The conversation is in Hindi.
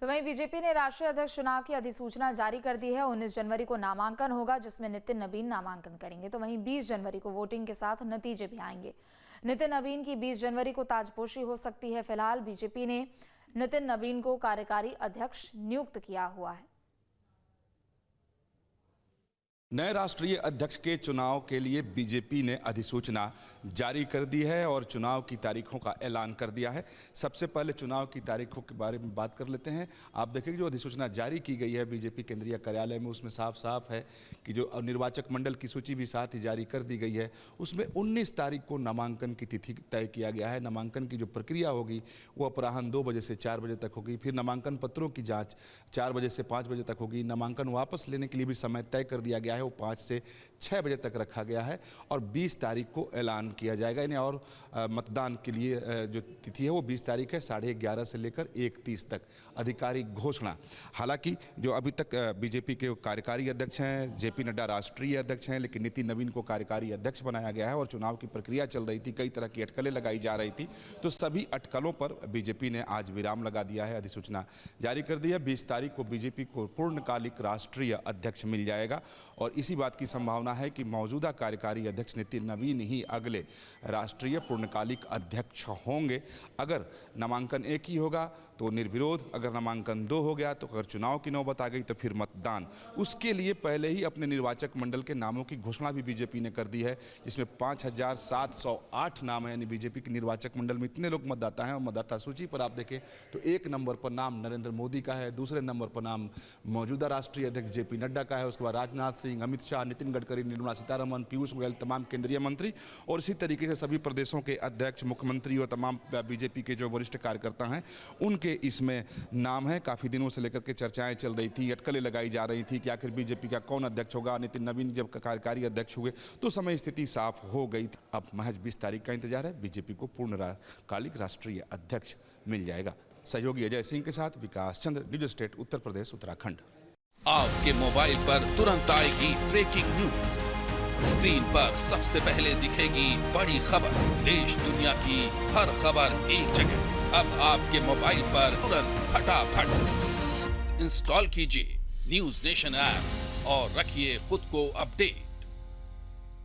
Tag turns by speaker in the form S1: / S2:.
S1: तो वहीं बीजेपी ने राष्ट्रीय अध्यक्ष चुनाव की अधिसूचना जारी कर दी है। 19 जनवरी को नामांकन होगा, जिसमें नितिन नवीन नामांकन करेंगे। तो वहीं 20 जनवरी को वोटिंग के साथ नतीजे भी आएंगे। नितिन नवीन की 20 जनवरी को ताजपोशी हो सकती है। फिलहाल बीजेपी ने नितिन नवीन को कार्यकारी अध्यक्ष नियुक्त किया हुआ है।
S2: नए राष्ट्रीय अध्यक्ष के चुनाव के लिए बीजेपी ने अधिसूचना जारी कर दी है और चुनाव की तारीखों का ऐलान कर दिया है। सबसे पहले चुनाव की तारीखों के बारे में बात कर लेते हैं। आप देखेंगे जो अधिसूचना जारी की गई है बीजेपी केंद्रीय कार्यालय में, उसमें साफ साफ है कि जो निर्वाचक मंडल की सूची भी साथ ही जारी कर दी गई है। उसमें 19 तारीख को नामांकन की तिथि तय किया गया है। नामांकन की जो प्रक्रिया होगी वो अपराह्न 2 बजे से 4 बजे तक होगी। फिर नामांकन पत्रों की जाँच 4 बजे से 5 बजे तक होगी। नामांकन वापस लेने के लिए भी समय तय कर दिया गया है, वो 5 से 6 बजे तक रखा गया है और 20 तारीख को ऐलान किया जाएगा इन्हें। और मतदान के लिए जो तिथि है वो 20 तारीख है, 11:30 से लेकर 1:30 तक आधिकारिक घोषणा। हालांकि जो अभी तक बीजेपी के कार्यकारी अध्यक्ष हैं, जेपी नड्डा राष्ट्रीय अध्यक्ष हैं, लेकिन नितिन नवीन को कार्यकारी अध्यक्ष बनाया गया है और चुनाव की प्रक्रिया चल रही थी, कई तरह की अटकलें लगाई जा रही थी। तो सभी अटकलों पर बीजेपी ने आज विराम लगा दिया है, अधिसूचना जारी कर दी है। 20 तारीख को बीजेपी को पूर्णकालिक राष्ट्रीय अध्यक्ष मिल जाएगा और इसी बात की संभावना है कि मौजूदा कार्यकारी अध्यक्ष नितिन नवीन ही अगले राष्ट्रीय पूर्णकालिक अध्यक्ष होंगे। अगर नामांकन एक ही होगा तो निर्विरोध, अगर नामांकन 2 हो गया तो अगर चुनाव की नौबत आ गई तो फिर मतदान। उसके लिए पहले ही अपने निर्वाचक मंडल के नामों की घोषणा भी बीजेपी ने कर दी है, जिसमें 5708 नाम है। यानी बीजेपी के निर्वाचक मंडल में इतने लोग मतदाता हैं और मतदाता सूची पर आप देखें तो 1 नंबर पर नाम नरेंद्र मोदी का है, दूसरे नंबर पर नाम मौजूदा राष्ट्रीय अध्यक्ष जेपी नड्डा का है, उसके बाद राजनाथ सिंह, अमित शाह, नितिन गडकरी, निर्मला सीतारमण, पीयूष गोयल, तमाम केंद्रीय मंत्री और इसी तरीके से सभी प्रदेशों के अध्यक्ष, मुख्यमंत्री और तमाम बीजेपी के जो वरिष्ठ कार्यकर्ता हैं उनके इसमें नाम है। काफी दिनों से लेकर के चर्चाएं चल रही थी, अटकलें लगाई जा रही थी कि आखिर बीजेपी का कौन अध्यक्ष होगा। नितिन नवीन जब कार्यकारी अध्यक्ष हुए तो समय स्थिति साफ हो गई थी। अब महज 20 तारीख का इंतजार है, बीजेपी को पूर्णकालिक राष्ट्रीय अध्यक्ष मिल जाएगा। सहयोगी अजय सिंह के साथ विकास चंद्र, न्यूज स्टेट, उत्तर प्रदेश, उत्तराखंड।
S3: आपके मोबाइल पर तुरंत आएगी ब्रेकिंग न्यूज। स्क्रीन पर सबसे पहले दिखेगी बड़ी खबर, देश दुनिया की हर खबर एक जगह। अब आपके मोबाइल पर तुरंत फटाफट इंस्टॉल कीजिए न्यूज नेशन ऐप और रखिए खुद को अपडेट।